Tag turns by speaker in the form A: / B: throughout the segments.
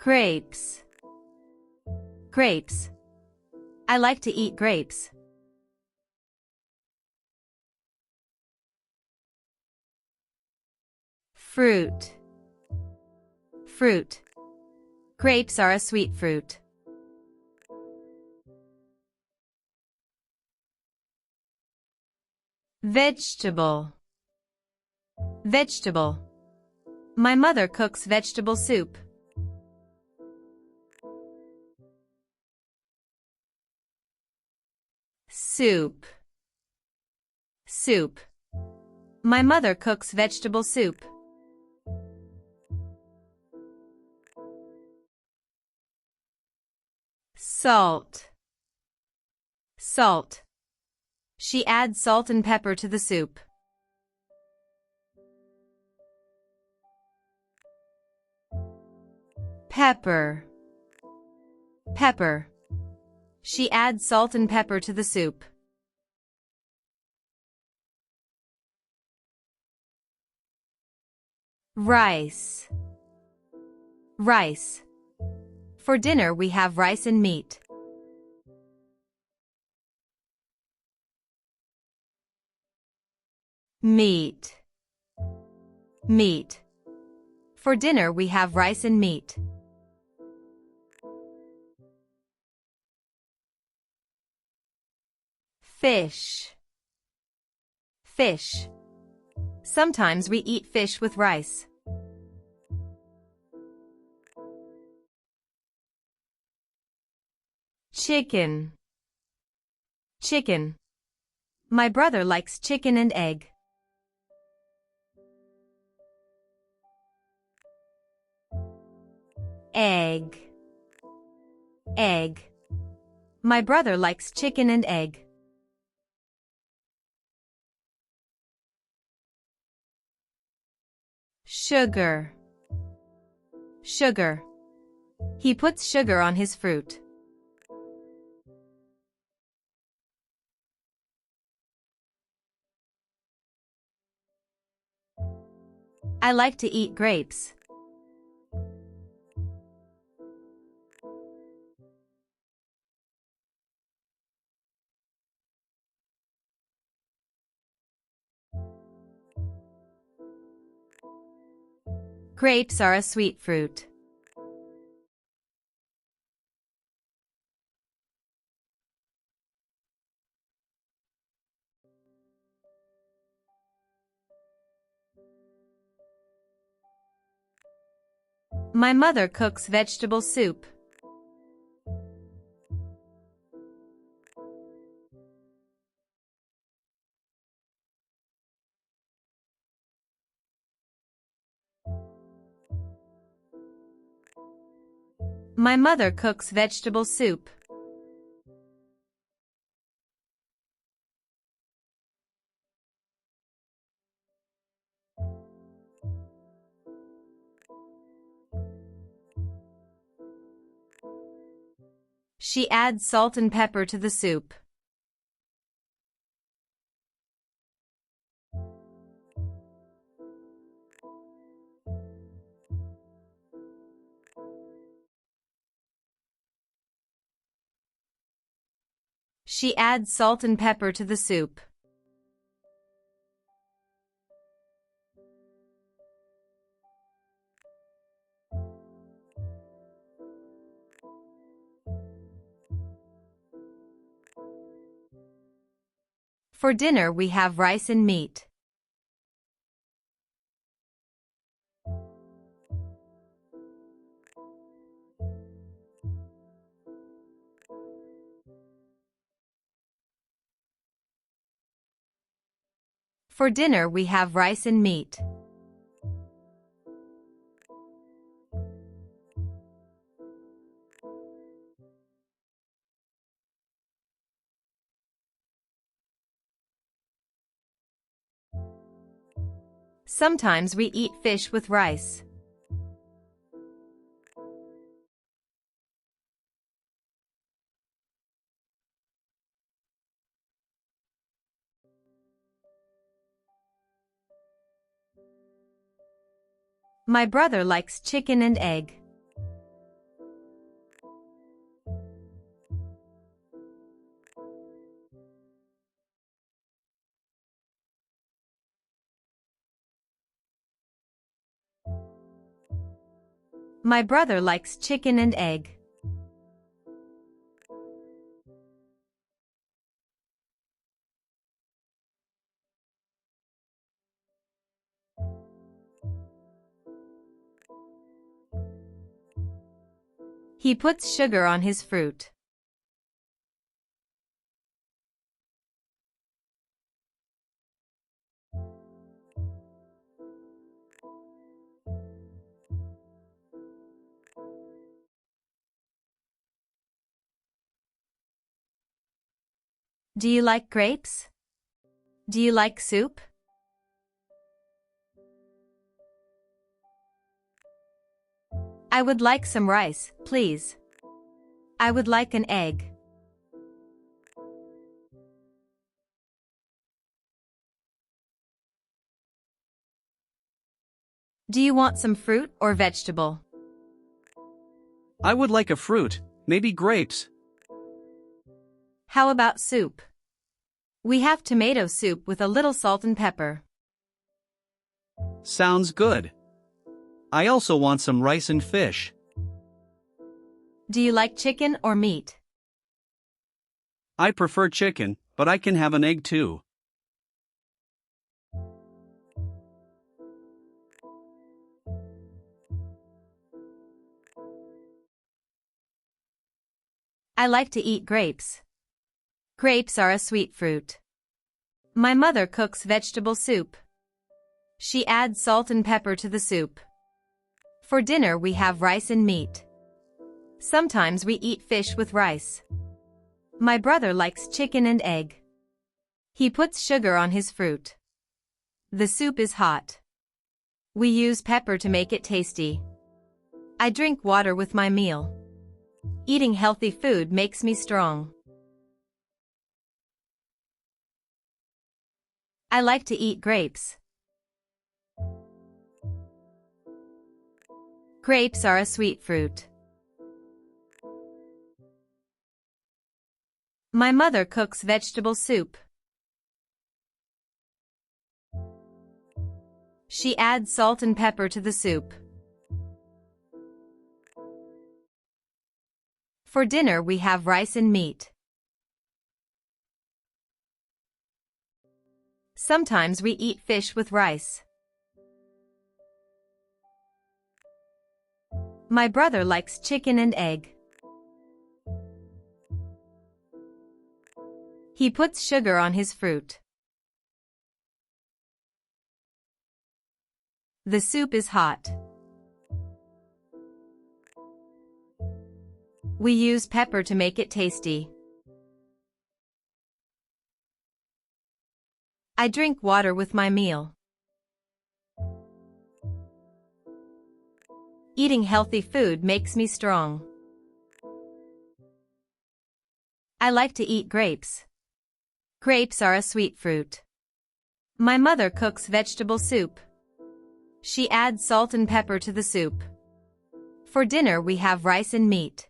A: Grapes. Grapes. I like to eat grapes. Fruit. Fruit. Grapes are a sweet fruit. Vegetable. Vegetable. My mother cooks vegetable soup. Soup. Soup. My mother cooks vegetable soup. Salt. Salt. She adds salt and pepper to the soup. Pepper. Pepper. She adds salt and pepper to the soup. Rice. Rice. For dinner we have rice and meat. Meat. Meat. For dinner we have rice and meat. Fish. Fish. Sometimes we eat fish with rice. Chicken. Chicken. My brother likes chicken and egg. Egg. Egg. My brother likes chicken and egg. Sugar. Sugar. He puts sugar on his fruit. I like to eat grapes. Grapes are a sweet fruit. My mother cooks vegetable soup. My mother cooks vegetable soup. She adds salt and pepper to the soup. She adds salt and pepper to the soup. For dinner we have rice and meat. For dinner we have rice and meat. Sometimes we eat fish with rice. My brother likes chicken and egg. My brother likes chicken and egg. He puts sugar on his fruit. Do you like grapes? Do you like soup? I would like some rice, please. I would like an egg. Do you want some fruit or vegetable?
B: I would like a fruit, maybe grapes.
A: How about soup? We have tomato soup with a little salt and pepper.
B: Sounds good. I also want some rice and fish.
A: Do you like chicken or meat?
B: I prefer chicken, but I can have an egg too.
A: I like to eat grapes. Grapes are a sweet fruit. My mother cooks vegetable soup. She adds salt and pepper to the soup. For dinner we have rice and meat. Sometimes we eat fish with rice. My brother likes chicken and egg. He puts sugar on his fruit. The soup is hot. We use pepper to make it tasty. I drink water with my meal. Eating healthy food makes me strong. I like to eat grapes. Grapes are a sweet fruit. My mother cooks vegetable soup. She adds salt and pepper to the soup. For dinner we have rice and meat. Sometimes we eat fish with rice. My brother likes chicken and egg. He puts sugar on his fruit. The soup is hot. We use pepper to make it tasty. I drink water with my meal. Eating healthy food makes me strong. I like to eat grapes. Grapes are a sweet fruit. My mother cooks vegetable soup. She adds salt and pepper to the soup. For dinner we have rice and meat.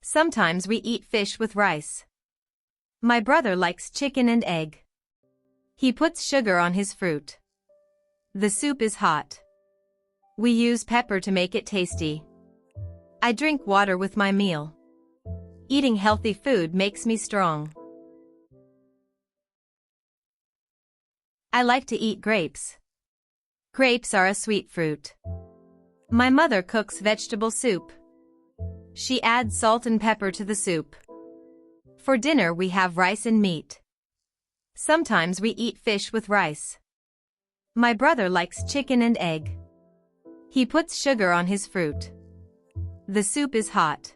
A: Sometimes we eat fish with rice. My brother likes chicken and egg. He puts sugar on his fruit. The soup is hot. We use pepper to make it tasty. I drink water with my meal. Eating healthy food makes me strong. I like to eat grapes. Grapes are a sweet fruit. My mother cooks vegetable soup. She adds salt and pepper to the soup. For dinner we have rice and meat. Sometimes we eat fish with rice. My brother likes chicken and egg. He puts sugar on his fruit. The soup is hot.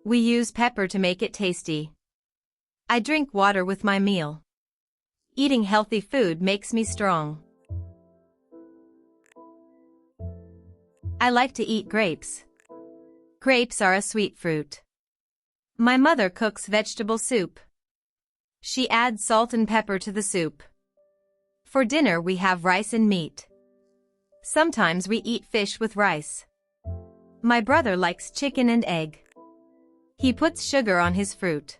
A: We use pepper to make it tasty. I drink water with my meal. Eating healthy food makes me strong. I like to eat grapes. Grapes are a sweet fruit. My mother cooks vegetable soup. She adds salt and pepper to the soup. For dinner we have rice and meat. Sometimes we eat fish with rice. My brother likes chicken and egg. He puts sugar on his fruit.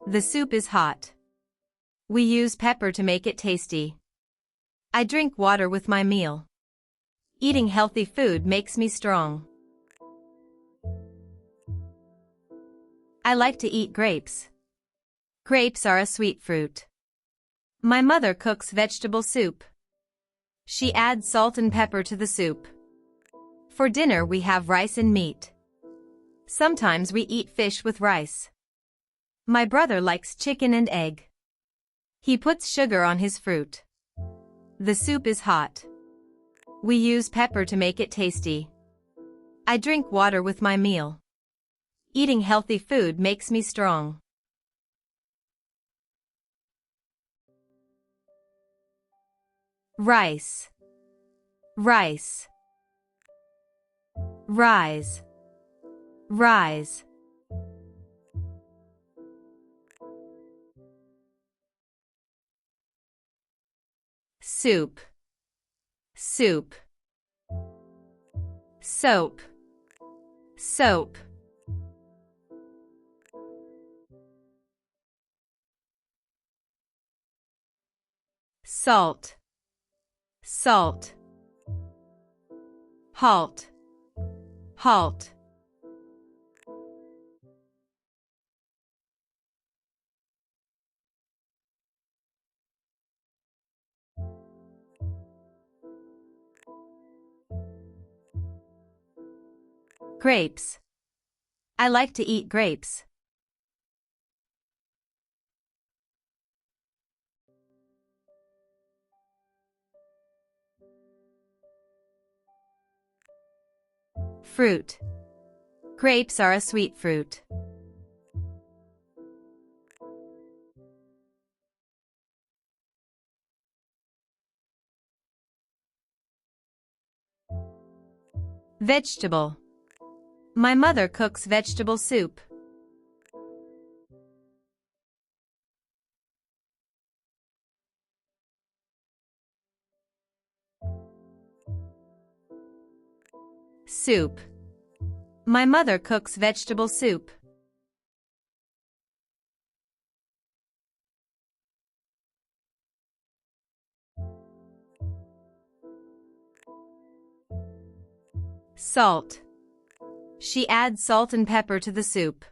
A: The soup is hot. We use pepper to make it tasty. I drink water with my meal. Eating healthy food makes me strong. I like to eat grapes. Grapes are a sweet fruit. My mother cooks vegetable soup. She adds salt and pepper to the soup. For dinner we have rice and meat. Sometimes we eat fish with rice. My brother likes chicken and egg. He puts sugar on his fruit. The soup is hot. We use pepper to make it tasty. I drink water with my meal. Eating healthy food makes me strong. Rice, rice, rise, rise. Soup, soup. Soap, soap. Salt, salt. Halt, halt. Grapes. I like to eat grapes. Fruit. Grapes are a sweet fruit. Vegetable. My mother cooks vegetable soup. Soup. My mother cooks vegetable soup. Salt. She adds salt and pepper to the soup.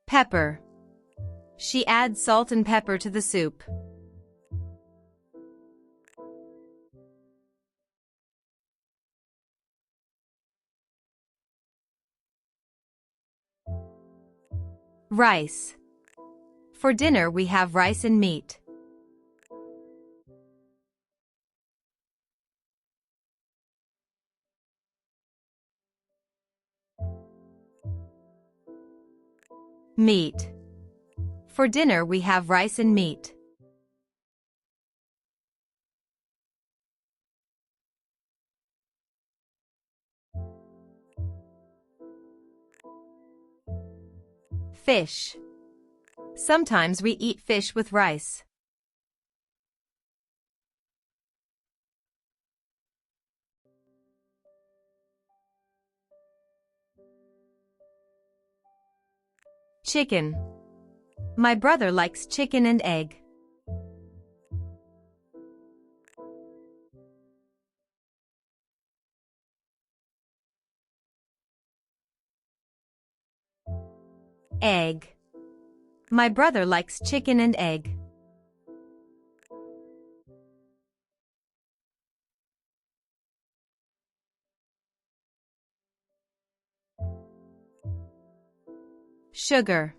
A: Pepper. She adds salt and pepper to the soup. Rice. For dinner we have rice and meat. Meat. For dinner we have rice and meat. Fish. Sometimes we eat fish with rice. Chicken. My brother likes chicken and egg. Egg. My brother likes chicken and egg. Sugar.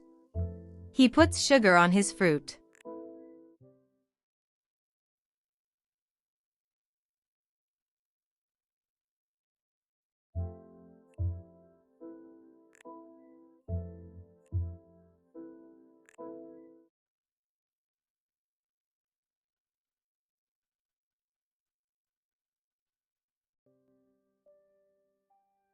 A: He puts sugar on his fruit.